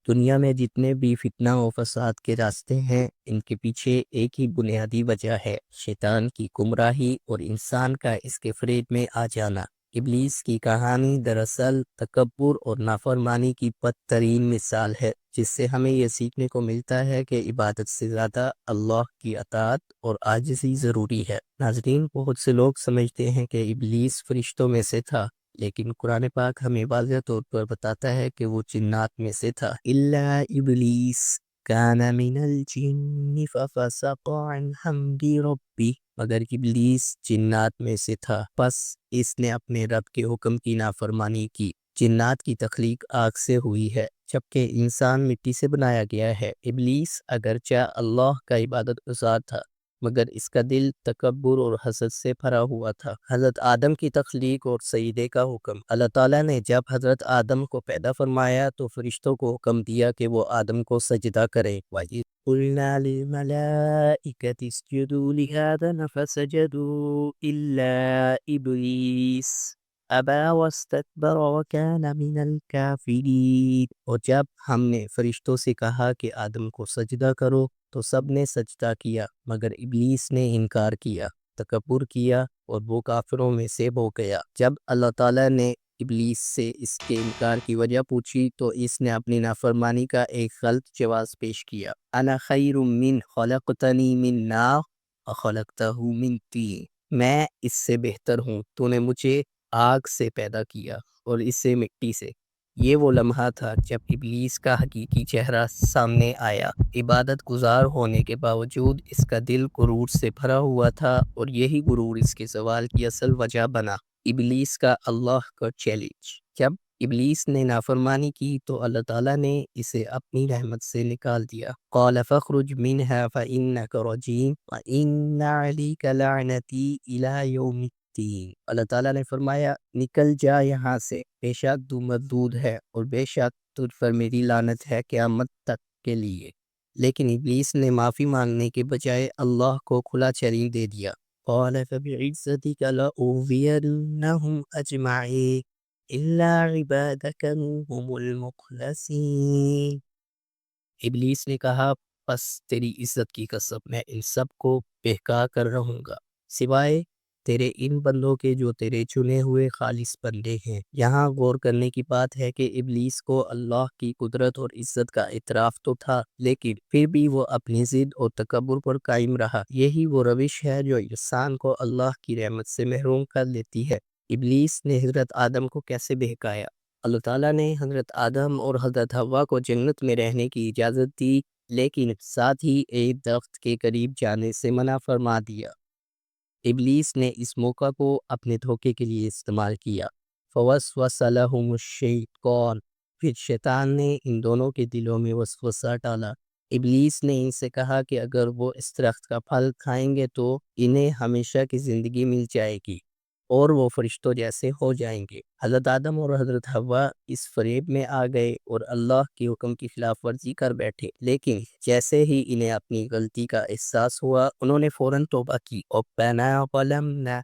دنیا میں جتنے بھی فتنہ و فساد کے راستے ہیں، ان کے پیچھے ایک ہی بنیادی وجہ ہے: شیطان کی گمراہی اور انسان کا اس کے فریب میں آ جانا۔ ابلیس کی کہانی دراصل تکبر اور نافرمانی کی بدترین مثال ہے، جس سے ہمیں یہ سیکھنے کو ملتا ہے کہ عبادت سے زیادہ اللہ کی اطاعت اور عاجزی ضروری ہے۔ ناظرین، بہت سے لوگ سمجھتے ہیں کہ ابلیس فرشتوں میں سے تھا، لیکن قرآن پاک ہمیں واضح طور پر بتاتا ہے کہ وہ جنات میں سے تھا۔ الا ابلیس کان من الجن ففسق عن امر ربہ، مگر ابلیس جنات میں سے تھا، پس اس نے اپنے رب کے حکم کی نافرمانی کی۔ جنات کی تخلیق آگ سے ہوئی ہے، جبکہ انسان مٹی سے بنایا گیا ہے۔ ابلیس اگرچہ اللہ کا عبادت گزار تھا، مگر اس کا دل تکبر اور حسد سے بھرا ہوا تھا۔ حضرت آدم کی تخلیق اور سجدے کا حکم: اللہ تعالیٰ نے جب حضرت آدم کو پیدا فرمایا تو فرشتوں کو حکم دیا کہ وہ آدم کو سجدہ کریں۔ وَإِذْ قُلْنَا لِلْمَلَائِكَةِ اسْجُدُوا لِآدَمَ فَسَجَدُوا إِلَّا إِبْلِيسَ أَبَىٰ وَاسْتَكْبَرَ وَكَانَ مِنَ الْكَافِرِينَ۔ اور جب ہم نے فرشتوں سے کہا کہ آدم کو سجدہ کرو تو سب نے سجدہ کیا، مگر ابلیس نے انکار کیا، تکبر کیا اور وہ کافروں میں سے ہو گیا۔ جب اللہ تعالیٰ نے ابلیس سے اس کے انکار کی وجہ پوچھی تو اس نے اپنی نافرمانی کا ایک غلط جواز پیش کیا: انا خیر من خلقتنی من نار وخلقتہ من طین، میں اس سے بہتر ہوں، تو نے مجھے آگ سے پیدا کیا اور اس سے مٹی سے۔ یہ وہ لمحہ تھا جب ابلیس کا حقیقی چہرہ سامنے آیا۔ عبادت گزار ہونے کے باوجود اس کا دل غرور سے بھرا ہوا تھا، اور یہی غرور اس کے زوال کی اصل وجہ بنا۔ ابلیس کا اللہ کا چیلنج: جب ابلیس نے نافرمانی کی تو اللہ تعالیٰ نے اسے اپنی رحمت سے نکال دیا۔ قال فاخرج منها فإنك رجيم وإن عليك لعنتي إلى يوم الدين۔ اللہ تعالیٰ نے فرمایا، نکل جا یہاں سے، بے شک تو مردود ہے اور بے شک تجھ پر میری لعنت ہے قیامت تک کے لیے۔ لیکن ابلیس نے معافی مانگنے کے بجائے اللہ کو کھلا چیلنج دے دیا۔ قال فبعزتك لأغوينهم أجمعين إلا عبادك منهم المخلصين۔ ابلیس نے کہا، پس تیری عزت کی قسم، میں ان سب کو بہکا کر رہوں گا، سوائے تیرے ان بندوں کے جو تیرے چنے ہوئے خالص بندے ہیں۔ یہاں غور کرنے کی بات ہے کہ ابلیس کو اللہ کی قدرت اور عزت کا اعتراف تو تھا، لیکن پھر بھی وہ اپنی ضد اور تکبر پر قائم رہا۔ یہی وہ روش ہے جو انسان کو اللہ کی رحمت سے محروم کر لیتی ہے۔ ابلیس نے حضرت آدم کو کیسے بہکایا؟ اللہ تعالیٰ نے حضرت آدم اور حضرت حوا کو جنت میں رہنے کی اجازت دی، لیکن ساتھ ہی ایک درخت کے قریب جانے سے منع فرما دیا۔ ابلیس نے اس موقع کو اپنے دھوکے کے لیے استعمال کیا۔ فوسوس لہم الشیطان، پھر شیطان نے ان دونوں کے دلوں میں وسوسہ ڈالا۔ ابلیس نے ان سے کہا کہ اگر وہ اس درخت کا پھل کھائیں گے تو انہیں ہمیشہ کی زندگی مل جائے گی اور وہ فرشتوں جیسے ہو جائیں گے۔ حضرت آدم اور حضرت حوا اس فریب میں آ گئے اور اللہ کے حکم کی خلاف ورزی کر بیٹھے، لیکن جیسے ہی انہیں اپنی غلطی کا احساس ہوا، انہوں نے فوراً توبہ کی۔ ربنا ظلمنا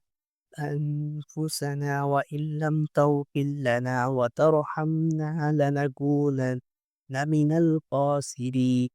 أنفسنا وإن لم تغفر لنا وترحمنا لنكونن من الخاسرين۔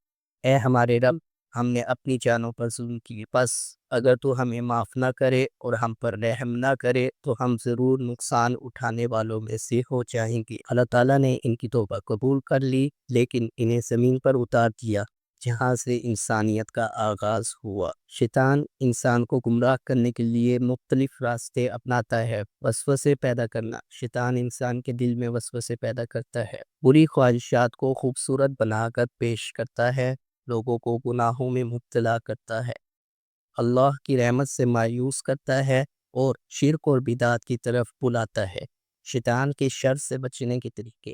اے ہمارے رب، ہم نے اپنی جانوں پر ظلم کی، پس اگر تو ہمیں معاف نہ کرے اور ہم پر رحم نہ کرے تو ہم ضرور نقصان اٹھانے والوں میں سے ہو جائیں گے۔ اللہ تعالیٰ نے ان کی توبہ قبول کر لی، لیکن انہیں زمین پر اتار دیا جہاں سے انسانیت کا آغاز ہوا۔ شیطان انسان کو گمراہ کرنے کے لیے مختلف راستے اپناتا ہے۔ وسوسے پیدا کرنا: شیطان انسان کے دل میں وسوسے پیدا کرتا ہے، بری خواہشات کو خوبصورت بنا کر پیش کرتا ہے، لوگوں کو گناہوں میں مبتلا کرتا ہے، اللہ کی رحمت سے مایوس کرتا ہے اور شرک اور بدعات کی طرف بلاتا ہے۔ شیطان کے شر سے بچنے کے طریقے: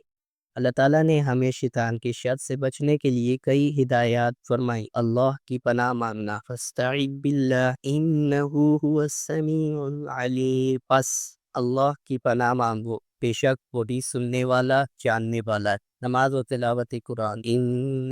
اللہ تعالیٰ نے ہمیں شیطان کے شر سے بچنے کے لیے کئی ہدایات فرمائیں۔ اللہ کی پناہ مانگنا: فاستعذ باللہ انہ هو السمیع العلیم، پس اللہ کی پناہ مانگو، بے شک وہی سننے والا، جاننے والا ہے۔ نماز و تلاوت قرآن: ان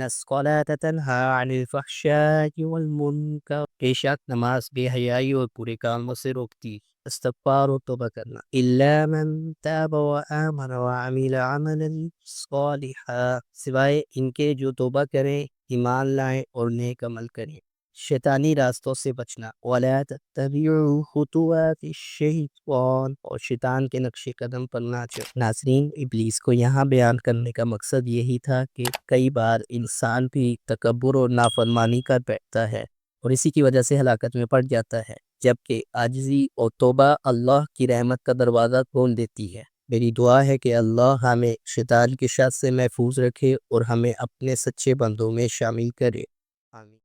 الصلاۃ تنہی عن الفحشاء والمنکر، بے شک نماز بے حیائی اور برے کاموں سے روکتی استغفار و توبہ کرنا. الا من تاب وآمن وعمل عملا صالحا، سوائے ان کے جو توبہ کریں، ایمان لائیں اور نیک عمل کریں. شیطانی راستوں سے بچنا. ولا تتبعوا خطوات الشیطان، اور شیطان کے نقش قدم پر نہ چلو. ناظرین، ابلیس کو یہاں بیان کرنے کا مقصد یہی تھا کہ کئی بار انسان بھی تکبر اور نافرمانی کر بیٹھتا ہے اور اسی کی وجہ سے ہلاکت میں پڑ جاتا ہے، جبکہ عاجزی اور توبہ اللہ کی رحمت کا دروازہ کھول دیتی ہے. میری دعا ہے کہ اللہ ہمیں شیطان کے شر سے محفوظ رکھے اور ہمیں اپنے سچے بندوں میں شامل کرے. آمین.